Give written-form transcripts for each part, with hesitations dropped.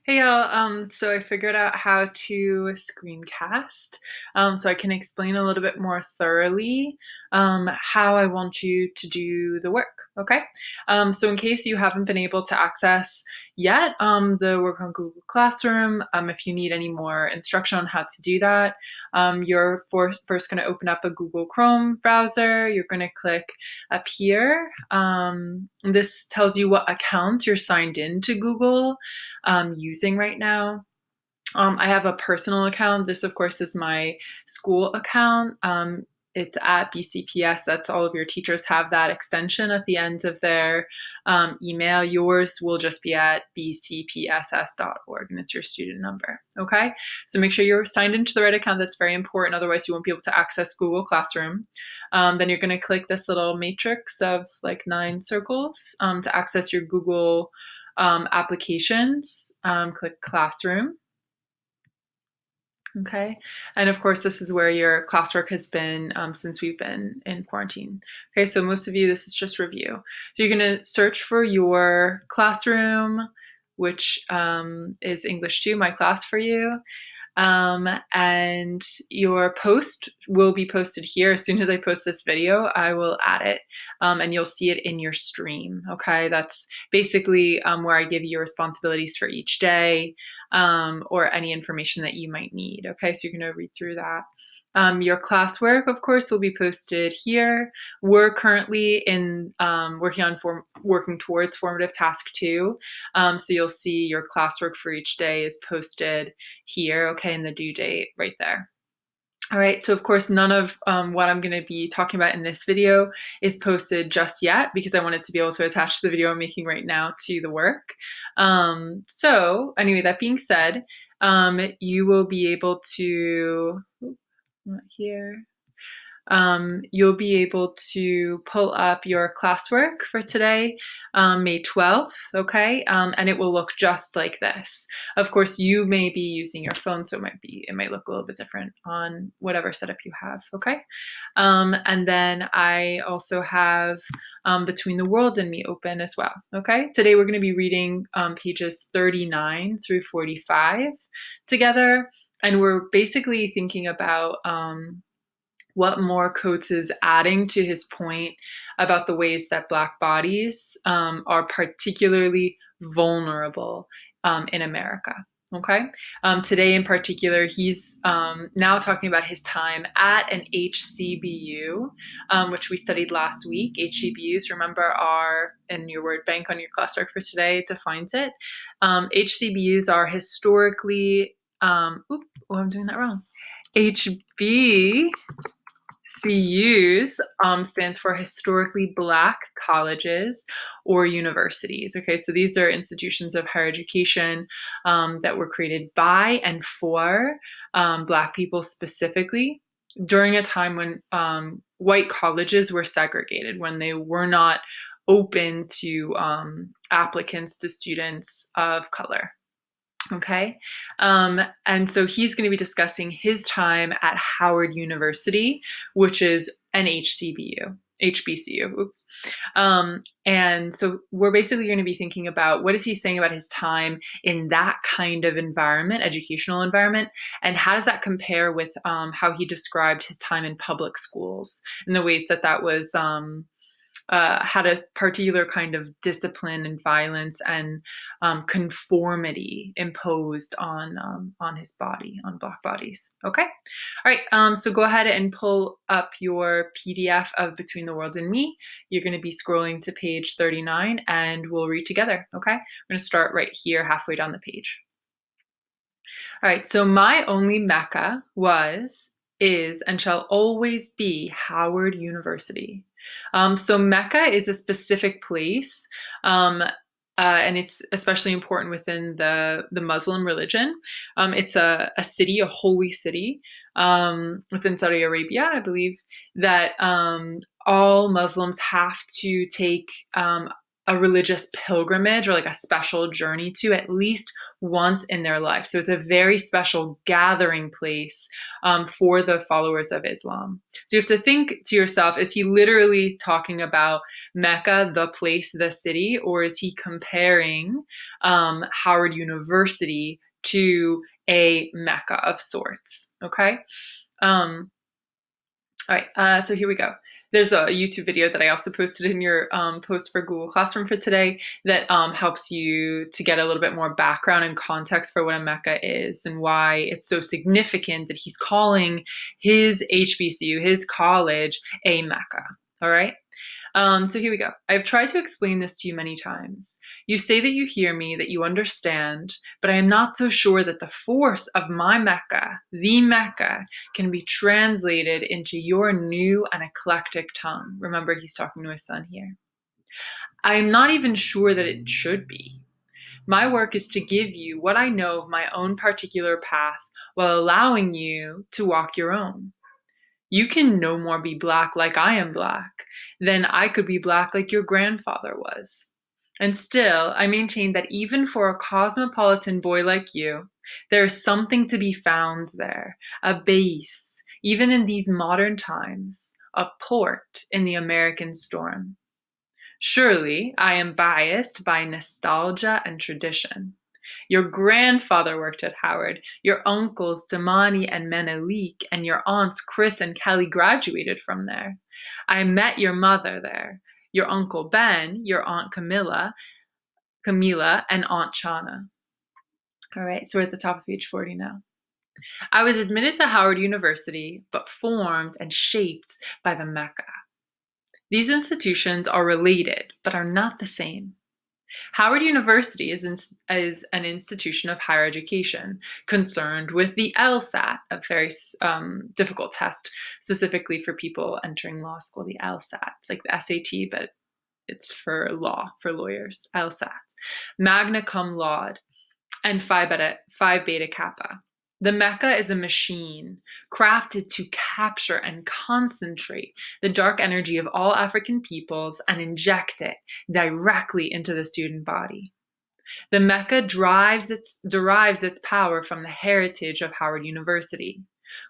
Hey y'all, so I figured out how to screencast, so I can explain a little bit more thoroughly how I want you to do the work, okay? So in case you haven't been able to access yet the work on Google Classroom, if you need any more instruction on how to do that, you're first going to open up a Google Chrome browser. You're going to click up here. This tells you what account you're signed in to Google using right now. I have a personal account. This, of course, is my school account. It's at BCPS. That's all of your teachers have that extension at the end of their email. Yours will just be at bcpss.org, and it's your student number. Okay, so make sure you're signed into the right account. That's very important. Otherwise, you won't be able to access Google Classroom. Then you're going to click this little matrix of like 9 circles to access your Google applications. Click Classroom. Okay, and of course, this is where your classwork has been since we've been in quarantine. Okay, so most of you, this is just review. So you're going to search for your classroom, which is English 2, my class for you. And your post will be posted here. As soon as I post this video, I will add it and you'll see it in your stream. Okay, that's basically where I give you responsibilities for each day or any information that you might need. Okay, so you're going to read through that. Your classwork, of course, will be posted here. We're currently in working towards formative task 2. So you'll see your classwork for each day is posted here, okay, and the due date right there. All right, so of course, none of what I'm going to be talking about in this video is posted just yet because I wanted to be able to attach the video I'm making right now to the work. So anyway, that being said, you will be able to, not here. You'll be able to pull up your classwork for today, May 12th, okay? And it will look just like this. Of course, you may be using your phone, so it might look a little bit different on whatever setup you have, okay? And then I also have Between the Worlds and Me open as well, okay? Today we're gonna be reading pages 39 through 45 together, and we're basically thinking about what Moore Coates is adding to his point about the ways that Black bodies are particularly vulnerable in America. Okay. Today in particular, he's now talking about his time at an HCBU, which we studied last week. HCBUs, remember, are in your word bank on your classwork for today, defines it. HCBUs are historically, I'm doing that wrong. HB CUs stands for historically Black colleges or universities. Okay, so these are institutions of higher education that were created by and for Black people specifically during a time when white colleges were segregated, when they were not open to applicants, to students of color. Okay. And so he's going to be discussing his time at Howard University, which is an HBCU, oops. And so we're basically going to be thinking about what is he saying about his time in that kind of environment, educational environment, and how does that compare with how he described his time in public schools and the ways that that was had a particular kind of discipline and violence and conformity imposed on his body, on Black bodies. Okay, all right. So go ahead and pull up your PDF of Between the Worlds and Me. You're going to be scrolling to page 39, and we'll read together. Okay, we're going to start right here, halfway down the page. All right. So my only Mecca was, is, and shall always be Howard University. So Mecca is a specific place, and it's especially important within the Muslim religion. It's a city, a holy city within Saudi Arabia, I believe, that all Muslims have to take a religious pilgrimage or like a special journey to at least once in their life. So it's a very special gathering place for the followers of Islam. So you have to think to yourself, is he literally talking about Mecca, the place, the city, or is he comparing Howard University to a Mecca of sorts? Okay. All right, so here we go. There's a YouTube video that I also posted in your post for Google Classroom for today that helps you to get a little bit more background and context for what a Mecca is and why it's so significant that he's calling his HBCU, his college, a Mecca. All right. So here we go. I've tried to explain this to you many times. You say that you hear me, that you understand, but I am not so sure that the force of my Mecca, the Mecca, can be translated into your new and eclectic tongue. Remember, he's talking to his son here. I am not even sure that it should be. My work is to give you what I know of my own particular path while allowing you to walk your own. You can no more be black like I am black than I could be black like your grandfather was. And still, I maintain that even for a cosmopolitan boy like you, there is something to be found there, a base, even in these modern times, a port in the American storm. Surely, I am biased by nostalgia and tradition. Your grandfather worked at Howard, your uncles Damani and Menelik, and your aunts Chris and Kelly graduated from there. I met your mother there, your uncle Ben, your aunt Camila, and Aunt Chana. All right, so we're at the top of page 40 now. I was admitted to Howard University, but formed and shaped by the Mecca. These institutions are related, but are not the same. Howard University is an institution of higher education concerned with the LSAT, a very difficult test specifically for people entering law school, the LSAT. It's like the SAT, but it's for law, for lawyers, LSAT. Magna cum laude and Phi Beta Kappa. The Mecca is a machine crafted to capture and concentrate the dark energy of all African peoples and inject it directly into the student body. The Mecca derives its power from the heritage of Howard University,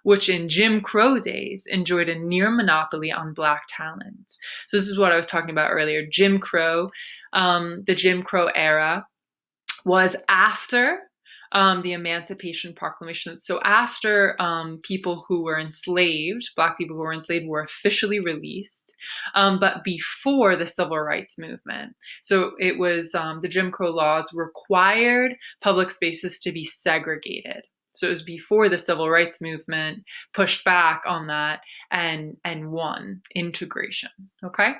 which in Jim Crow days enjoyed a near monopoly on Black talent. So this is what I was talking about earlier. Jim Crow, the Jim Crow era was after the Emancipation Proclamation. So after people who were enslaved, Black people who were enslaved, were officially released, but before the Civil Rights Movement. So it was the Jim Crow laws required public spaces to be segregated. So it was before the Civil Rights Movement pushed back on that and won integration. Okay.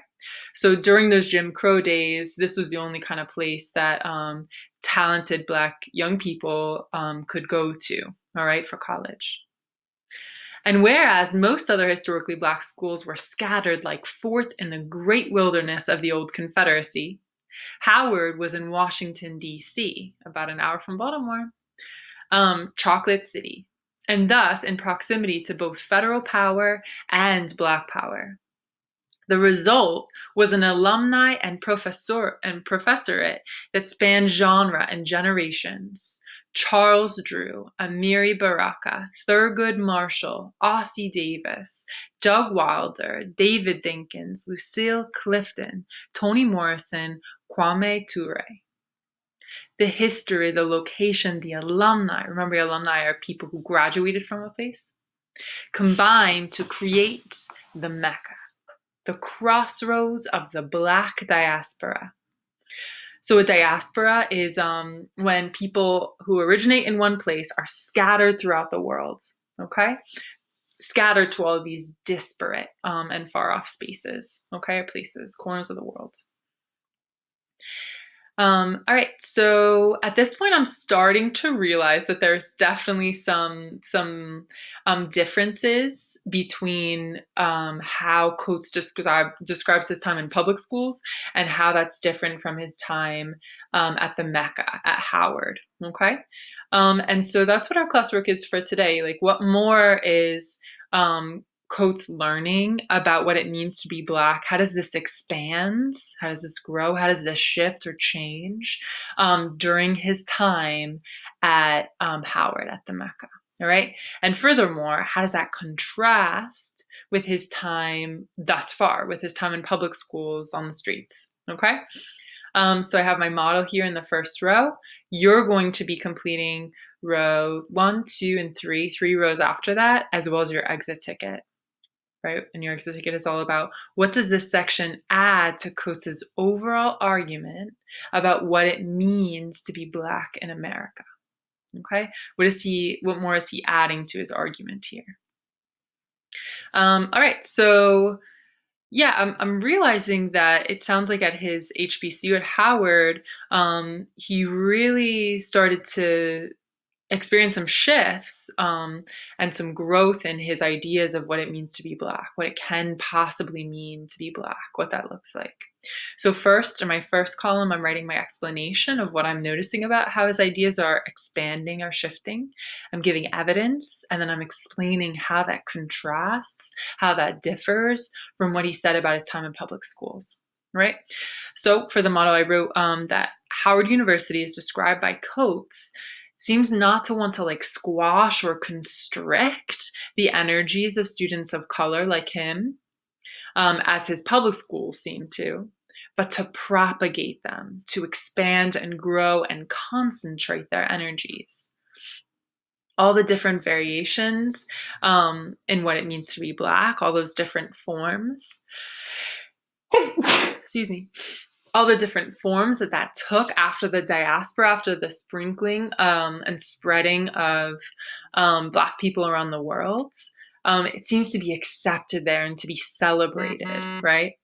So during those Jim Crow days, this was the only kind of place that talented Black young people could go to, all right, for college. And whereas most other historically Black schools were scattered like forts in the great wilderness of the old Confederacy, Howard was in Washington, D.C., about an hour from Baltimore, Chocolate City, and thus in proximity to both federal power and Black power. The result was an alumni and professorate that spanned genre and generations. Charles Drew, Amiri Baraka, Thurgood Marshall, Ossie Davis, Doug Wilder, David Dinkins, Lucille Clifton, Toni Morrison, Kwame Ture. The history, the location, the alumni, remember alumni are people who graduated from a place, combined to create the Mecca, the crossroads of the Black diaspora. So a diaspora is when people who originate in one place are scattered throughout the world, okay? Scattered to all of these disparate and far off spaces, okay? Places, corners of the world. All right, so at this point, I'm starting to realize that there's definitely some differences between how Coates describes his time in public schools and how that's different from his time at the Mecca at Howard. Okay, and so that's what our classwork is for today. Like, what more is Coates learning about what it means to be Black? How does this expand? How does this grow? How does this shift or change during his time at Howard at the Mecca? All right. And furthermore, how does that contrast with his time thus far, with his time in public schools on the streets? Okay. So I have my model here in the first row. You're going to be completing row 1, 2, and 3 rows after that, as well as your exit ticket. Right? And your exit ticket is all about what does this section add to Coates's overall argument about what it means to be Black in America. Okay, what more is he adding to his argument here? All right, so yeah, I'm realizing that it sounds like at his HBCU at Howard, he really started to experience some shifts and some growth in his ideas of what it means to be Black, what it can possibly mean to be Black, what that looks like. So first, in my first column, I'm writing my explanation of what I'm noticing about how his ideas are expanding or shifting. I'm giving evidence, and then I'm explaining how that contrasts, how that differs from what he said about his time in public schools. Right? So for the model, I wrote that Howard University is described by Coates seems not to want to like squash or constrict the energies of students of color like him, as his public schools seem to, but to propagate them, to expand and grow and concentrate their energies. All the different variations in what it means to be Black, all those different forms. Excuse me. All the different forms that took after the diaspora, after the sprinkling and spreading of Black people around the world, it seems to be accepted there and to be celebrated, right?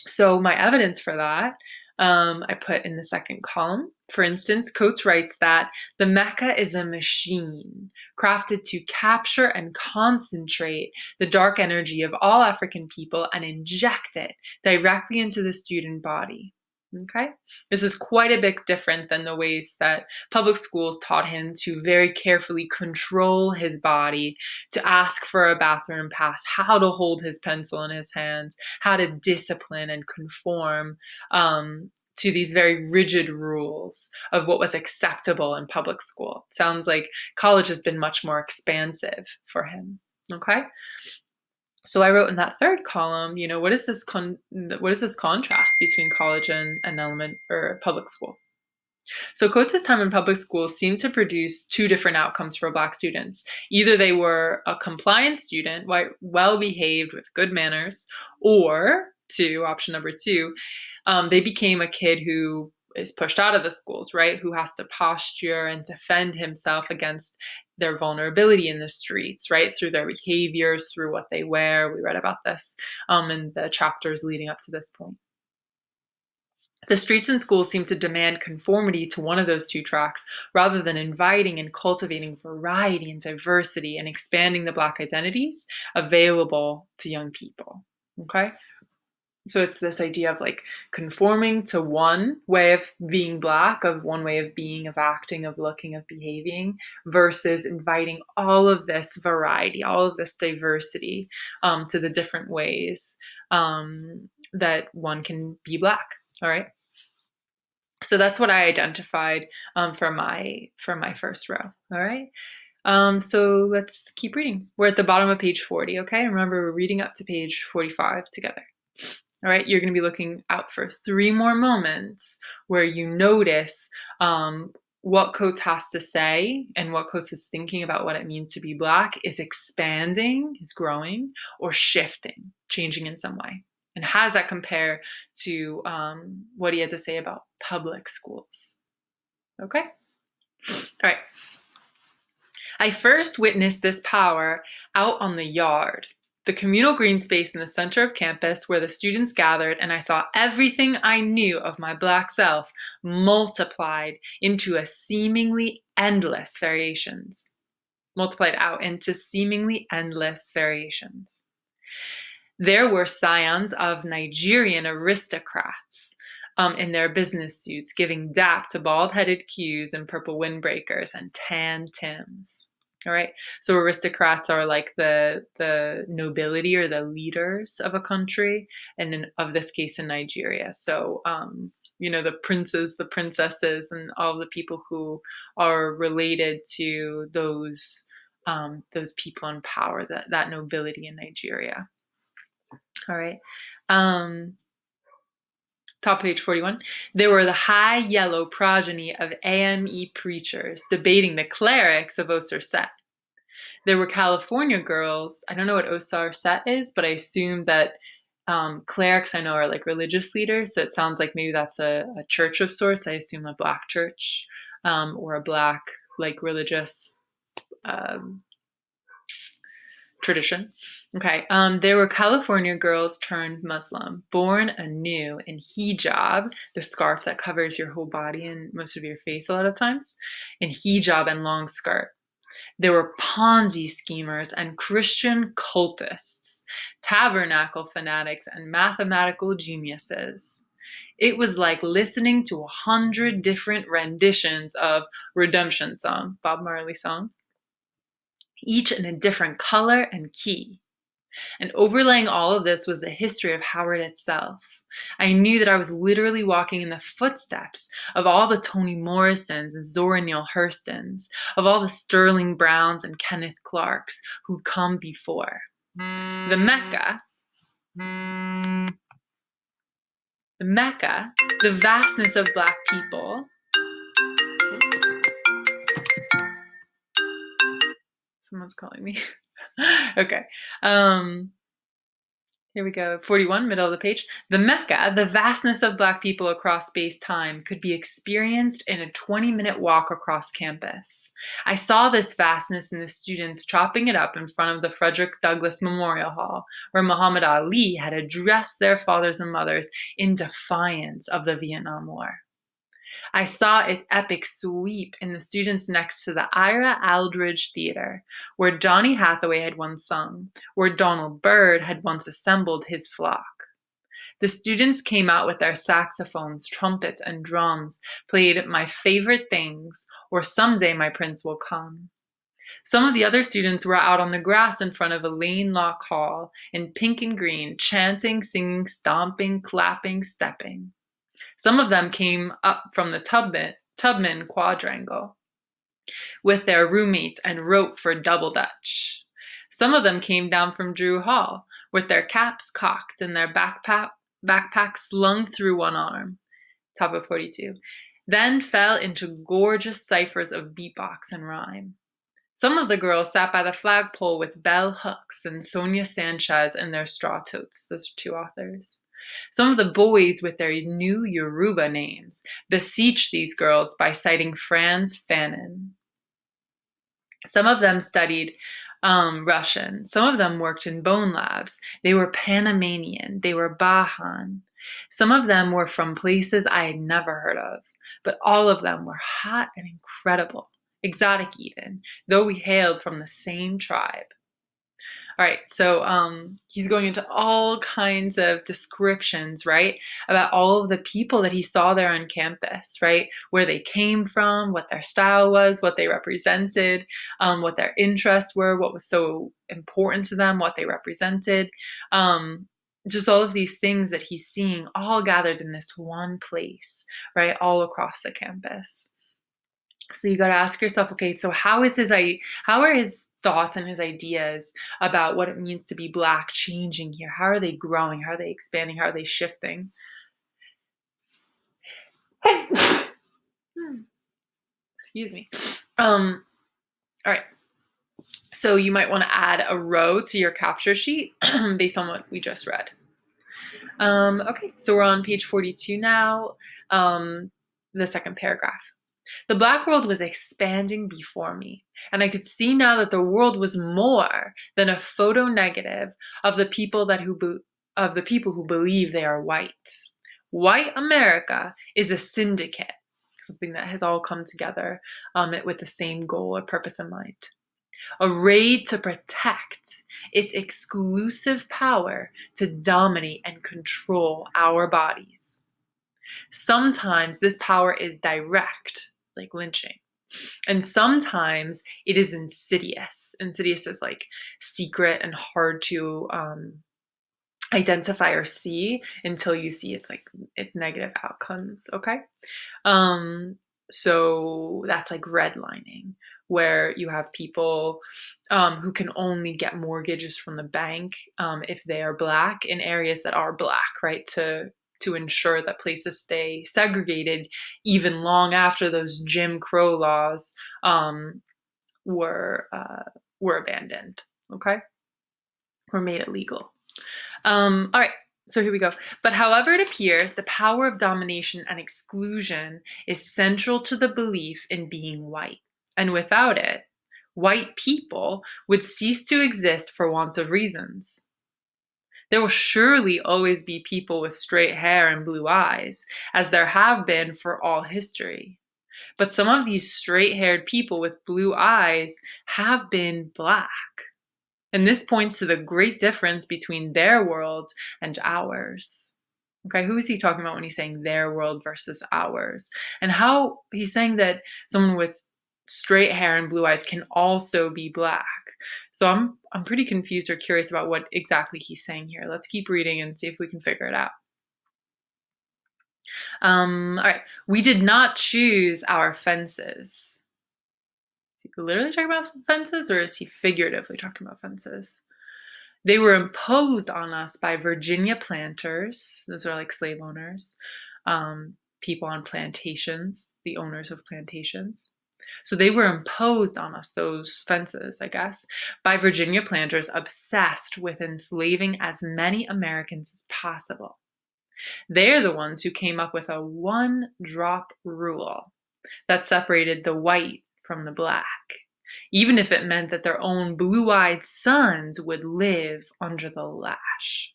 So my evidence for that, I put in the second column. For instance, Coates writes that the Mecca is a machine crafted to capture and concentrate the dark energy of all African people and inject it directly into the student body. Okay, this is quite a bit different than the ways that public schools taught him to very carefully control his body, to ask for a bathroom pass, how to hold his pencil in his hands, how to discipline and conform to these very rigid rules of what was acceptable in public school. It sounds like college has been much more expansive for him. Okay. So I wrote in that third column, what is this contrast between college and element or public school? So Coates' time in public school seemed to produce two different outcomes for Black students. Either they were a compliant student, well-behaved with good manners, or option number two, they became a kid who is pushed out of the schools, right? Who has to posture and defend himself against their vulnerability in the streets, right? Through their behaviors, through what they wear. We read about this in the chapters leading up to this point. The streets and schools seem to demand conformity to one of those two tracks rather than inviting and cultivating variety and diversity and expanding the Black identities available to young people. Okay? So it's this idea of like conforming to one way of being Black, of one way of being, of acting, of looking, of behaving, versus inviting all of this variety, all of this diversity to the different ways that one can be Black. All right. So that's what I identified for my first row. All right. So let's keep reading. We're at the bottom of page 40. Okay. Remember, we're reading up to page 45 together. All right. You're going to be looking out for 3 more moments where you notice what Coates has to say and what Coates is thinking about what it means to be Black is expanding, is growing, or shifting, changing in some way. And how does that compare to what he had to say about public schools? Okay? All right. I first witnessed this power out on the yard, the communal green space in the center of campus where the students gathered, and I saw everything I knew of my Black self multiplied out into seemingly endless variations. There were scions of Nigerian aristocrats in their business suits, giving dap to bald-headed Qs and purple windbreakers and tan Tims. All right. So aristocrats are like the nobility or the leaders of a country, and of this case in Nigeria. So the princes, the princesses, and all the people who are related to those people in power, that nobility in Nigeria. All right. Um, Top page 41. There were the high yellow progeny of AME preachers debating the clerics of Osir Set. There were California girls. I don't know what Osir Set is, but I assume that clerics I know are like religious leaders. So it sounds like maybe that's a church of sorts. I assume a black church or a black like religious um, tradition. Okay. There were California girls turned Muslim, born anew in hijab, the scarf that covers your whole body and most of your face a lot of times, in hijab and long skirt. There were Ponzi schemers and Christian cultists, tabernacle fanatics and mathematical geniuses. It was like listening to 100 different renditions of Redemption Song, Bob Marley song, each in a different color and key. And overlaying all of this was the history of Howard itself. I knew that I was literally walking in the footsteps of all the Toni Morrisons and Zora Neale Hurstons, of all the Sterling Browns and Kenneth Clarks who'd come before. The Mecca, the vastness of Black people. Someone's calling me. Okay. Here we go. 41, middle of the page. The Mecca, the vastness of Black people across space-time, could be experienced in a 20-minute walk across campus. I saw this vastness in the students chopping it up in front of the Frederick Douglass Memorial Hall, where Muhammad Ali had addressed their fathers and mothers in defiance of the Vietnam War. I saw its epic sweep in the students next to the Ira Aldridge Theater, where Johnny Hathaway had once sung, where Donald Byrd had once assembled his flock. The students came out with their saxophones, trumpets, and drums, played My Favorite Things, or Someday My Prince Will Come. Some of the other students were out on the grass in front of Elaine Locke Hall in pink and green, chanting, singing, stomping, clapping, stepping. Some of them came up from the Tubman Quadrangle with their roommates and wrote for Double Dutch. Some of them came down from Drew Hall with their caps cocked and their backpacks slung through one arm. Top of 42. Then fell into gorgeous ciphers of beatbox and rhyme. Some of the girls sat by the flagpole with Bell Hooks and Sonia Sanchez in their straw totes. Those are two authors. Some of the boys with their new Yoruba names beseech these girls by citing Franz Fanon. Some of them studied Russian. Some of them worked in bone labs. They were Panamanian. They were Bajan. Some of them were from places I had never heard of, but all of them were hot and incredible, exotic even, though we hailed from the same tribe. All right, so he's going into all kinds of descriptions, right, about all of the people that he saw there on campus, right, where they came from, what their style was, what they represented, what their interests were, what was so important to them, what they represented, just all of these things that he's seeing all gathered in this one place, right, all across the campus. So you got to ask yourself, okay, so how are his thoughts and his ideas about what it means to be Black changing here? How are they growing? How are they expanding? How are they shifting? Excuse me. All right. So you might want to add a row to your capture sheet based on what we just read. Okay, so we're on page 42 now, the second paragraph. The Black world was expanding before me, and I could see now that the world was more than a photo negative of the people who believe they are white. White America is a syndicate, something that has all come together with the same goal or purpose in mind. Arrayed to protect its exclusive power to dominate and control our bodies. Sometimes this power is direct, like lynching. And sometimes it is insidious. Insidious is like secret and hard to identify or see until you see it's negative outcomes. Okay. Um, so that's like redlining, where you have people who can only get mortgages from the bank if they are Black in areas that are Black, right? To ensure that places stay segregated even long after those Jim Crow laws um, were abandoned. Okay, were made illegal. All right, so here we go. But however it appears, the power of domination and exclusion is central to the belief in being white. And without it, white people would cease to exist for want of reasons. There will surely always be people with straight hair and blue eyes, as there have been for all history. But some of these straight-haired people with blue eyes have been Black. And this points to the great difference between their world and ours. Okay, who is he talking about when he's saying their world versus ours? And how he's saying that someone with straight hair and blue eyes can also be Black. So I'm pretty confused or curious about what exactly he's saying here. Let's keep reading and see if we can figure it out. All right, we did not choose our fences. Is he literally talking about fences, or is he figuratively talking about fences? They were imposed on us by Virginia planters. Those are like slave owners, people on plantations, the owners of plantations. So they were imposed on us, those fences, I guess, by Virginia planters obsessed with enslaving as many Americans as possible. They're the ones who came up with a one-drop rule that separated the white from the Black, even if it meant that their own blue-eyed sons would live under the lash.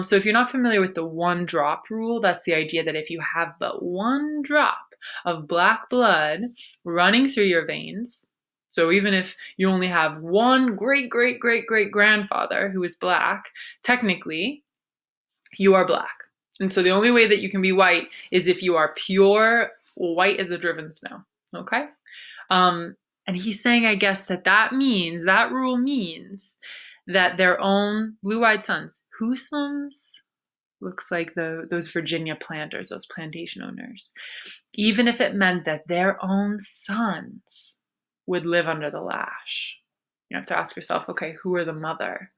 So if you're not familiar with the one drop rule, that's the idea that if you have but one drop of Black blood running through your veins, so even if you only have one great great great great grandfather who is Black, technically you are Black. And so the only way that you can be white is if you are pure white as the driven snow. Okay? And he's saying, I guess, that rule means that their own blue-eyed sons, whose sons? Looks like those Virginia planters, those plantation owners. Even if it meant that their own sons would live under the lash. You have to ask yourself, okay, who are the mother?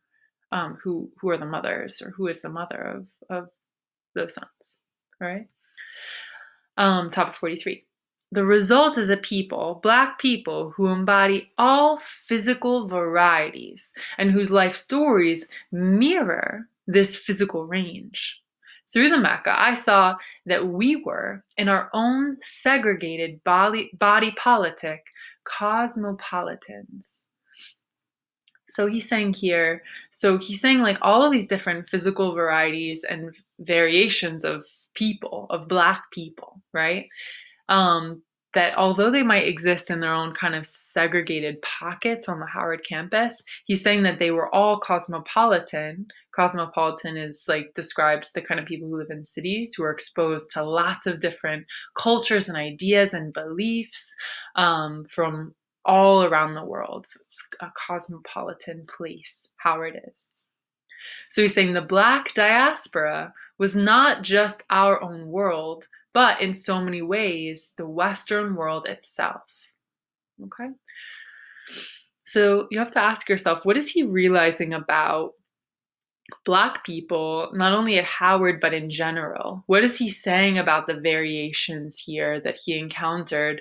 Who are the mothers, or who is the mother of those sons? All right. Top of 43. The result is a people, Black people, who embody all physical varieties and whose life stories mirror this physical range. Through the Mecca, I saw that we were, in our own segregated body politic, cosmopolitans. So he's saying like all of these different physical varieties and variations of people, of Black people, right? That although they might exist in their own kind of segregated pockets on the Howard campus, he's saying that they were all cosmopolitan. Cosmopolitan is like describes the kind of people who live in cities who are exposed to lots of different cultures and ideas and beliefs from all around the world. So it's a cosmopolitan place, Howard is. So he's saying the Black diaspora was not just our own world, but in so many ways, the Western world itself. Okay? So you have to ask yourself, what is he realizing about Black people, not only at Howard, but in general? What is he saying about the variations here that he encountered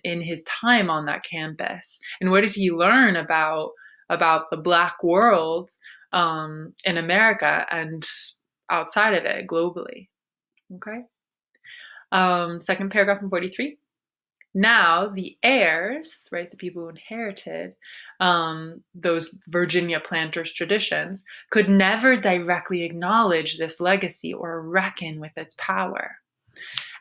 in his time on that campus? And what did he learn about the Black world in America and outside of it globally? Okay. Second paragraph in 43. Now the heirs, right, the people who inherited those Virginia planters' traditions, could never directly acknowledge this legacy or reckon with its power.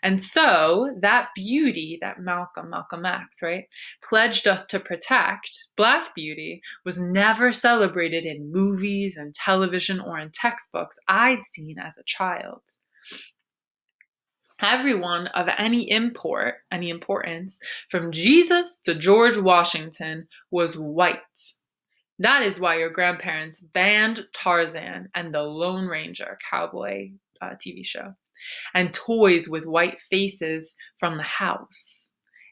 And so that beauty that Malcolm X, right, pledged us to protect, Black beauty, was never celebrated in movies and television or in textbooks I'd seen as a child. Everyone of any importance, from Jesus to George Washington, was white. That is why your grandparents banned Tarzan and the Lone Ranger cowboy TV show, and toys with white faces from the house.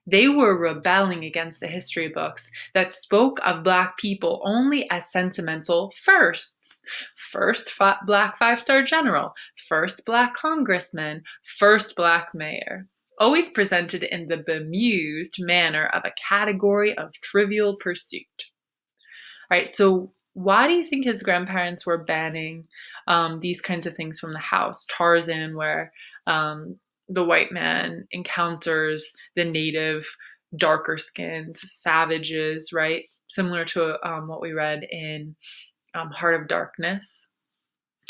They were rebelling against the history books that spoke of Black people only as sentimental firsts. First Black five-star general, first Black congressman, first Black mayor. Always presented in the bemused manner of a category of trivial pursuit. Right. So why do you think his grandparents were banning these kinds of things from the house? Tarzan, where um, the white man encounters the native, darker skinned savages, right? Similar to what we read in Heart of Darkness.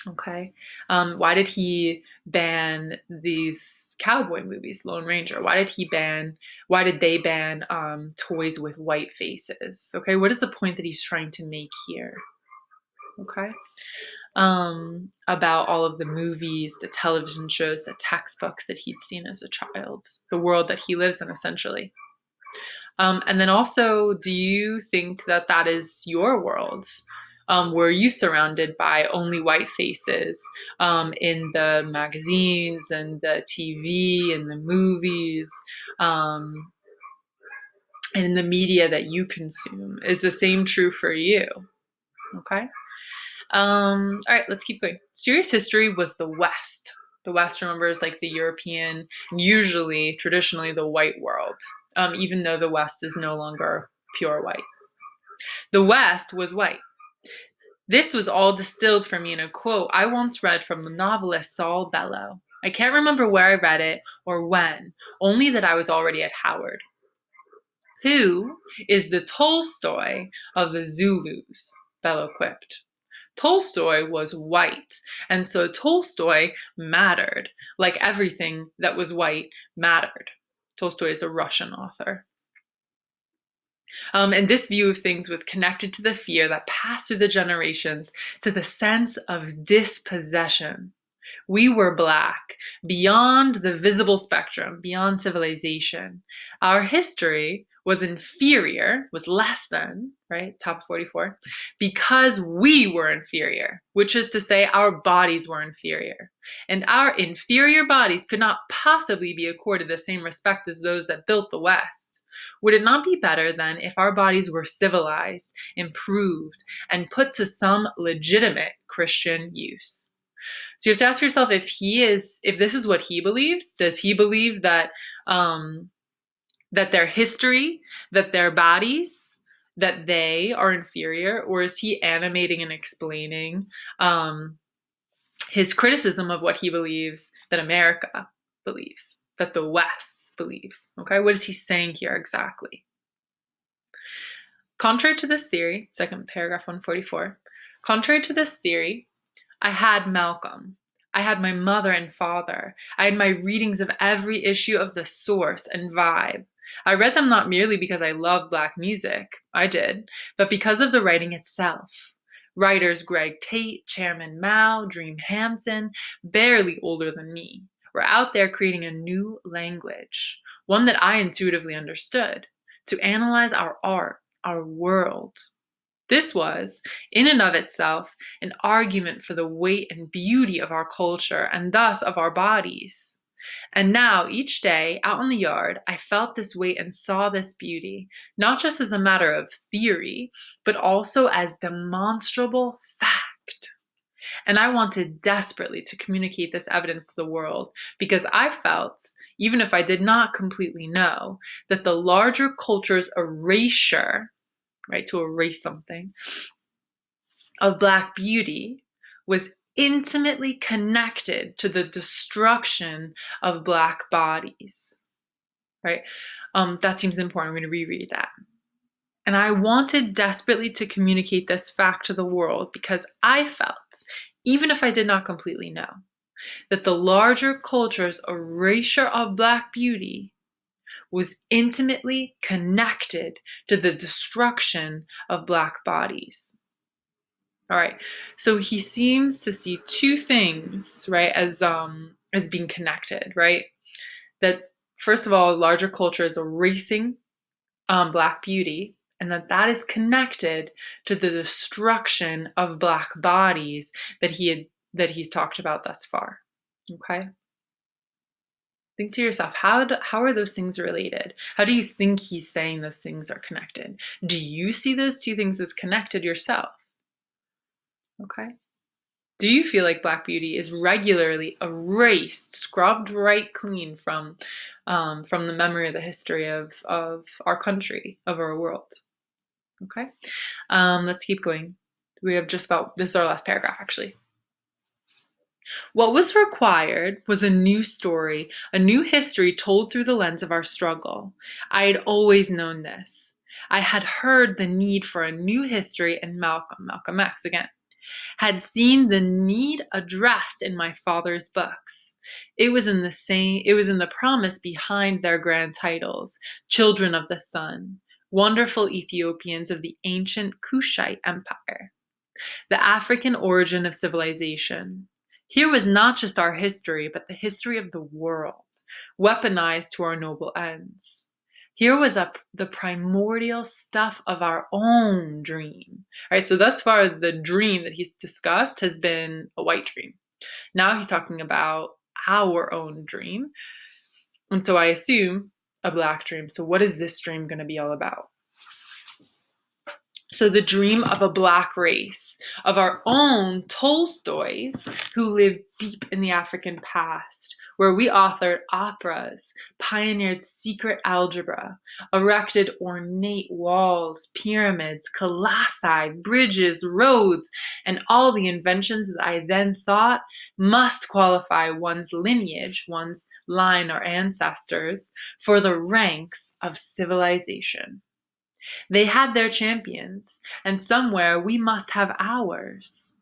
Okay. Why did he ban these cowboy movies, Lone Ranger? Why did they ban toys with white faces? Okay. What is the point that he's trying to make here? Okay. About all of the movies, the television shows, the textbooks that he'd seen as a child, the world that he lives in, essentially. And then also, do you think that that is your world? Were you surrounded by only white faces in the magazines and the TV and the movies and in the media that you consume? Is the same true for you? Okay. All right, let's keep going. Serious history was the West. The West, remember, is like the European, usually, traditionally, the white world, even though the West is no longer pure white. The West was white. This was all distilled for me in a quote I once read from the novelist Saul Bellow. I can't remember where I read it or when, only that I was already at Howard. Who is the Tolstoy of the Zulus? Bellow quipped. Tolstoy was white, and so Tolstoy mattered, like everything that was white mattered. Tolstoy is a Russian author. And this view of things was connected to the fear that passed through the generations, to the sense of dispossession. We were Black, beyond the visible spectrum, beyond civilization. Our history was inferior, was less than, right? Top 44, because we were inferior, which is to say, our bodies were inferior. And our inferior bodies could not possibly be accorded the same respect as those that built the West. Would it not be better then if our bodies were civilized, improved, and put to some legitimate Christian use? So you have to ask yourself if this is what he believes. Does he believe that that their history, that their bodies, that they are inferior, or is he animating and explaining his criticism of what he believes that America believes, that the West believes? Okay, what is he saying here exactly? Contrary to this theory, second paragraph 144, contrary to this theory, I had Malcolm. I had my mother and father. I had my readings of every issue of The Source and Vibe. I read them not merely because I loved Black music, I did, but because of the writing itself. Writers Greg Tate, Chairman Mao, Dream Hampton, barely older than me, were out there creating a new language, one that I intuitively understood, to analyze our art, our world. This was, in and of itself, an argument for the weight and beauty of our culture and thus of our bodies. And now, each day, out in the yard, I felt this weight and saw this beauty, not just as a matter of theory, but also as demonstrable fact. And I wanted desperately to communicate this evidence to the world because I felt, even if I did not completely know, that the larger culture's erasure, right, to erase something, of Black beauty was intimately connected to the destruction of Black bodies, right? That seems important. I'm going to reread that. And I wanted desperately to communicate this fact to the world because I felt, even if I did not completely know, that the larger culture's erasure of Black beauty was intimately connected to the destruction of Black bodies. All right. So he seems to see two things, right, as being connected, right? that first of all, larger culture is erasing Black beauty, and that is connected to the destruction of Black bodies that he's talked about thus far. Okay. Think to yourself, how are those things related? How do you think he's saying those things are connected? Do you see those two things as connected yourself? Okay. Do you feel like Black beauty is regularly erased, scrubbed right clean from the memory of the history of our country, of our world? Okay. Let's keep going. We have just about, this is our last paragraph actually. What was required was a new story, a new history told through the lens of our struggle. I had always known this. I had heard the need for a new history, and Malcolm X again, had seen the need addressed in my father's books. It was in the promise behind their grand titles, children of the sun, wonderful Ethiopians of the ancient Kushite Empire, the African origin of civilization. Here was not just our history, but the history of the world, weaponized to our noble ends. Here was the primordial stuff of our own dream. All right, so thus far, the dream that he's discussed has been a white dream. Now he's talking about our own dream. And so I assume a Black dream. So what is this dream going to be all about? So the dream of a Black race, of our own Tolstoys who lived deep in the African past, where we authored operas, pioneered secret algebra, erected ornate walls, pyramids, colossi, bridges, roads, and all the inventions that I then thought must qualify one's lineage, one's line or ancestors, for the ranks of civilization. They had their champions, and somewhere we must have ours.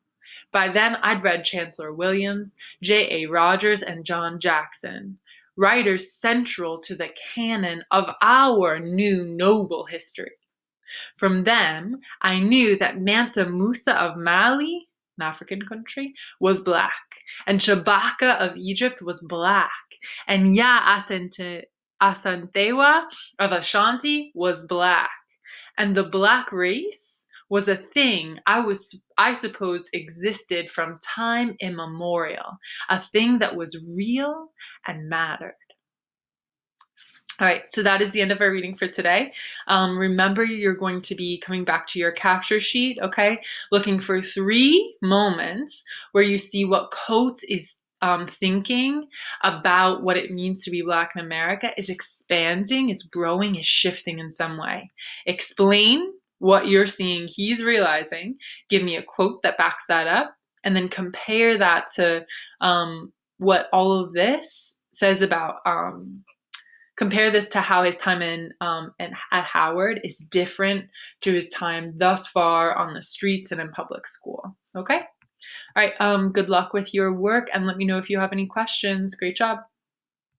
By then, I'd read Chancellor Williams, J.A. Rogers, and John Jackson, writers central to the canon of our new noble history. From them, I knew that Mansa Musa of Mali, an African country, was Black, and Shabaka of Egypt was Black, and Asantewa of Ashanti was Black. And the Black race was a thing I supposed existed from time immemorial, a thing that was real and mattered. All right, so that is the end of our reading for today. Remember, you're going to be coming back to your capture sheet, okay? Looking for 3 moments where you see what Coates is thinking about what it means to be Black in America is expanding, is growing, is shifting in some way. Explain what you're seeing he's realizing. Give me a quote that backs that up, and then compare that to what all of this says about compare this to how his time at Howard is different to his time thus far on the streets and in public school. Okay? All right, good luck with your work, and let me know if you have any questions. Great job.